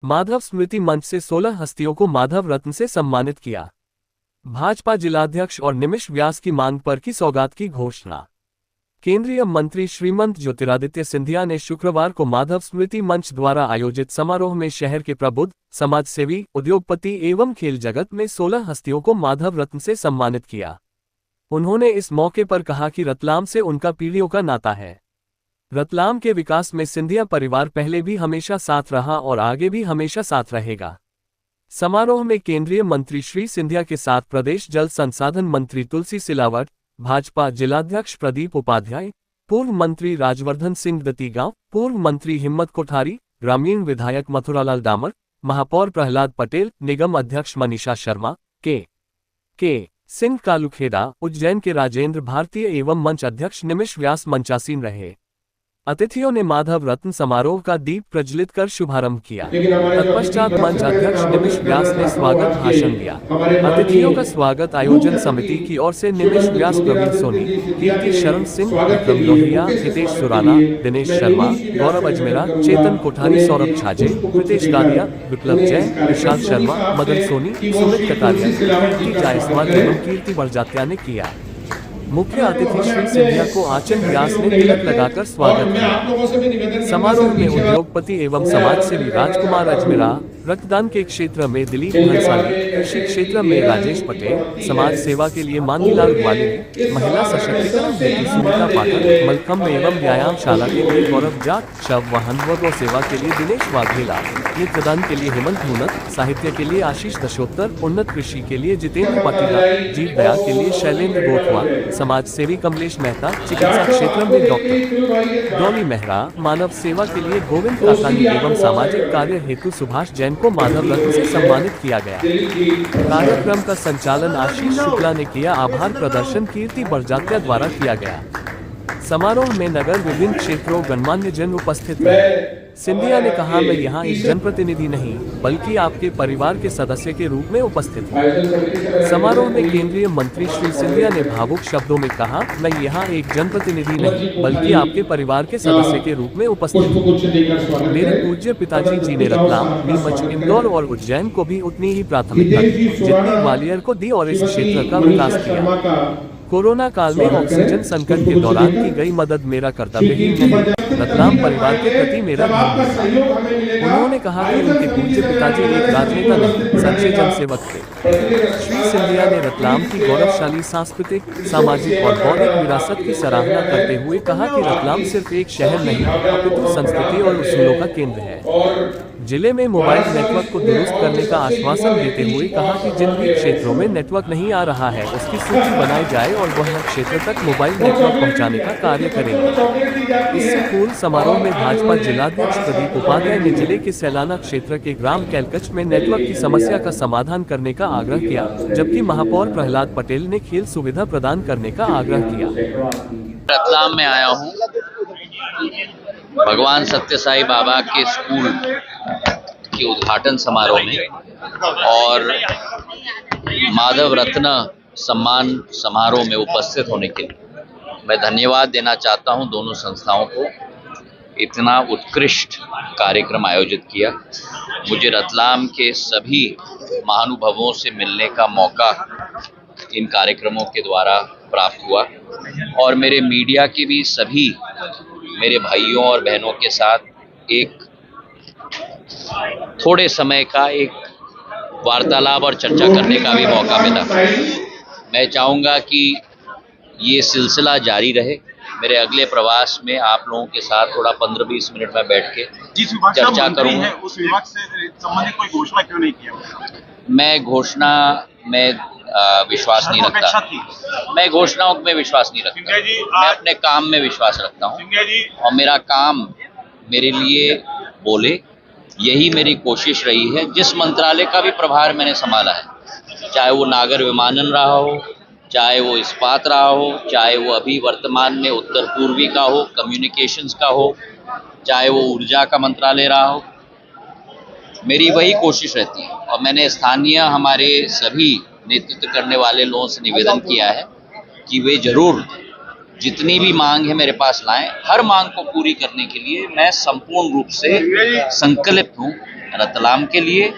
माधव स्मृति मंच से 16 हस्तियों को माधव रत्न से सम्मानित किया। भाजपा जिलाध्यक्ष और निमिष व्यास की मांग पर की सौगात की घोषणा। केंद्रीय मंत्री श्रीमंत ज्योतिरादित्य सिंधिया ने शुक्रवार को माधव स्मृति मंच द्वारा आयोजित समारोह में शहर के प्रबुद्ध, समाजसेवी, उद्योगपति एवं खेल जगत में 16 हस्तियों को माधव रत्न से सम्मानित किया। उन्होंने इस मौके पर कहा कि रतलाम से उनका पीढ़ियों का नाता है। रतलाम के विकास में सिंधिया परिवार पहले भी हमेशा साथ रहा और आगे भी हमेशा साथ रहेगा। समारोह में केंद्रीय मंत्री श्री सिंधिया के साथ प्रदेश जल संसाधन मंत्री तुलसी सिलावट, भाजपा जिलाध्यक्ष प्रदीप उपाध्याय, पूर्व मंत्री राजवर्धन सिंह दत्तीगांव, पूर्व मंत्री हिम्मत कोठारी, ग्रामीण विधायक मथुरालाल डामर, महापौर प्रहलाद पटेल, निगम अध्यक्ष मनीषा शर्मा, के सिंह कालूखेड़ा, उज्जैन के राजेंद्र भारतीय एवं मंच अध्यक्ष निमिष व्यास मंचासीन रहे। अतिथियों ने माधव रत्न समारोह का दीप प्रज्वलित कर शुभारंभ किया। तत्पश्चात मंच अध्यक्ष निमिष व्यास ने स्वागत भाषण दिया। अतिथियों का स्वागत आयोजन समिति की ओर से निमिष व्यास, प्रवीण सोनी, कीर्ति शरण सिंह, विक्रम लोहिया, हितेश सुराना, दिनेश शर्मा, गौरव अजमेरा, चेतन कोठारी, सौरभ छाजे, प्रीतेश दादिया, विप्लव जैन, प्रशांत शर्मा, मदन सोनी, सुमित कटारिया, कीर्ति जायसवाल एवं कीर्ति बरजात्या ने किया। मुख्य अतिथि श्री सिंधिया को आचन व्यास ने तिलक लगाकर स्वागत किया। समारोह में उद्योगपति एवं समाजसेवी राजकुमार अजमेरा, रक्तदान के क्षेत्र में दिलीप भंसाली, कृषि क्षेत्र में राजेश पटेल, समाज सेवा के लिए मांगीलाल ग्वालिनी, महिला सशक्तिकरण हेतु सुनीता पाठक, मलखम्ब एवं व्यायामशाला के लिए गौरव जाट, शव वाहन व गौ सेवा के लिए दिनेश वाघेला, नेत्रदान के लिए हेमंत हुनत, साहित्य के लिए आशीष दशोत्तर, उन्नत कृषि के लिए जितेंद्र पाटीला, जीव दया के लिए शैलेंद्र गोठवाल, समाज सेवी कमलेश मेहता, चिकित्सा क्षेत्र में डॉक्टर डॉली मेहरा, मानव सेवा के लिए गोविंद काकानी एवं सामाजिक कार्य हेतु सुभाष जैन को माधव रत्न से सम्मानित किया गया। कार्यक्रम का संचालन आशीष शुक्ला ने किया। आभार प्रदर्शन कीर्ति बरजात्या द्वारा किया गया। समारोह में नगर विभिन्न क्षेत्रों गणमान्य जन उपस्थित रहे। सिंधिया ने कहा, मैं यहाँ एक जनप्रतिनिधि नहीं बल्कि आपके परिवार के सदस्य के रूप में उपस्थित हूँ। समारोह में केंद्रीय मंत्री श्री सिंधिया ने भावुक शब्दों में कहा, मैं यहाँ एक जनप्रतिनिधि नहीं बल्कि आपके परिवार के सदस्य के रूप में उपस्थित हूँ। मेरे पूज्य पिताजी जी ने रतलाम, नीमच, इंदौर और उज्जैन को भी उतनी ही प्राथमिकता दी जितनी ग्वालियर को दी और इस क्षेत्र का विकास किया। कोरोना काल में ऑक्सीजन संकट के दौरान की गई मदद मेरा कर्तव्य ही नहीं, रतलाम परिवार के प्रति मेरा धर्म है। उन्होंने कहा कि उनके पूज्य पिताजी एक राजनेता नहीं, सच्चे जनसेवक थे। श्री सिंधिया ने रतलाम की गौरवशाली सांस्कृतिक, सामाजिक और बौद्धिक विरासत की सराहना करते हुए कहा कि रतलाम सिर्फ एक शहर नहीं अपितु संस्कृति और उसूलों का केंद्र है। जिले में मोबाइल नेटवर्क को दुरुस्त करने का आश्वासन देते हुए कहा कि जिन भी क्षेत्रों में नेटवर्क नहीं आ रहा है उसकी सूची बनाई जाए और वह क्षेत्र तक मोबाइल नेटवर्क पहुंचाने का कार्य करेंगे। इससे पूर्व समारोह में भाजपा जिलाध्यक्ष प्रदीप उपाध्याय ने जिले के सैलाना क्षेत्र के ग्राम कैलकच में नेटवर्क की समस्या का समाधान करने का आग्रह किया, जबकि महापौर प्रहलाद पटेल ने खेल सुविधा प्रदान करने का आग्रह किया। रतलाम में आया हूँ भगवान सत्य साई बाबा के स्कूल के उद्घाटन समारोह में और माधव रत्न सम्मान समारोह में उपस्थित होने के लिए मैं धन्यवाद देना चाहता हूं दोनों संस्थाओं को। इतना उत्कृष्ट कार्यक्रम आयोजित किया। मुझे रतलाम के सभी महानुभावों से मिलने का मौका इन कार्यक्रमों के द्वारा प्राप्त हुआ और मेरे मीडिया के भी सभी मेरे भाइयों और बहनों के साथ एक थोड़े समय का एक वार्तालाप और चर्चा करने का भी मौका मिला। मैं चाहूँगा कि ये सिलसिला जारी रहे। मेरे अगले प्रवास में आप लोगों के साथ थोड़ा 15-20 मिनट में बैठ के चर्चा करूँगा। उस विभाग से संबंधित कोई घोषणा क्यों नहीं किया? मैं घोषणा में विश्वास नहीं रखता। मैं घोषणाओं में विश्वास नहीं रखता। मैं अपने काम में विश्वास रखता हूँ और मेरा काम मेरे लिए बोले, यही मेरी कोशिश रही है। जिस मंत्रालय का भी प्रभार मैंने संभाला है, चाहे वो नागर विमानन रहा हो, चाहे वो इस्पात रहा हो, चाहे वो अभी वर्तमान में उत्तर पूर्वी का हो, कम्युनिकेशंस का हो, चाहे वो ऊर्जा का मंत्रालय रहा हो, मेरी वही कोशिश रहती है। और मैंने स्थानीय हमारे सभी नेतृत्व करने वाले लोगों से निवेदन किया है कि वे जरूर जितनी भी मांग है मेरे पास लाएं। हर मांग को पूरी करने के लिए मैं संपूर्ण रूप से संकल्पित हूँ रतलाम के लिए,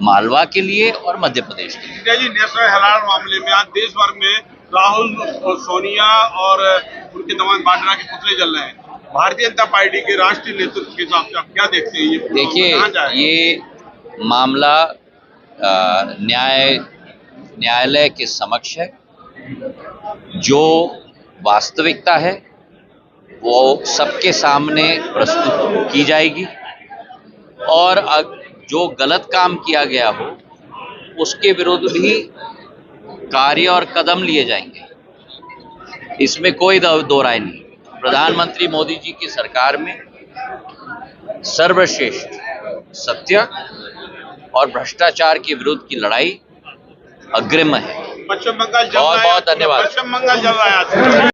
मालवा के लिए और मध्य प्रदेश के लिए। संजय जी, नेशनल हेराल्ड मामले में आज देश भर में राहुल और सोनिया और उनके दामाद वाड्रा के पुतले जल रहे हैं। भारतीय जनता पार्टी के राष्ट्रीय नेतृत्व के हिसाब से आप क्या देखते हैं? ये देखिए, कहाँ जाएगा? ये मामला न्यायालय के समक्ष है। जो वास्तविकता है वो सबके सामने प्रस्तुत की जाएगी और जो गलत काम किया गया हो उसके विरुद्ध भी कार्य और कदम लिए जाएंगे। इसमें कोई दो राय नहीं। प्रधानमंत्री मोदी जी की सरकार में सर्वश्रेष्ठ सत्य और भ्रष्टाचार के विरुद्ध की लड़ाई अग्रिम है। पश्चिम बंगाल जल बहुत रहा है। बहुत धन्यवाद। पश्चिम बंगाल जल रहा है।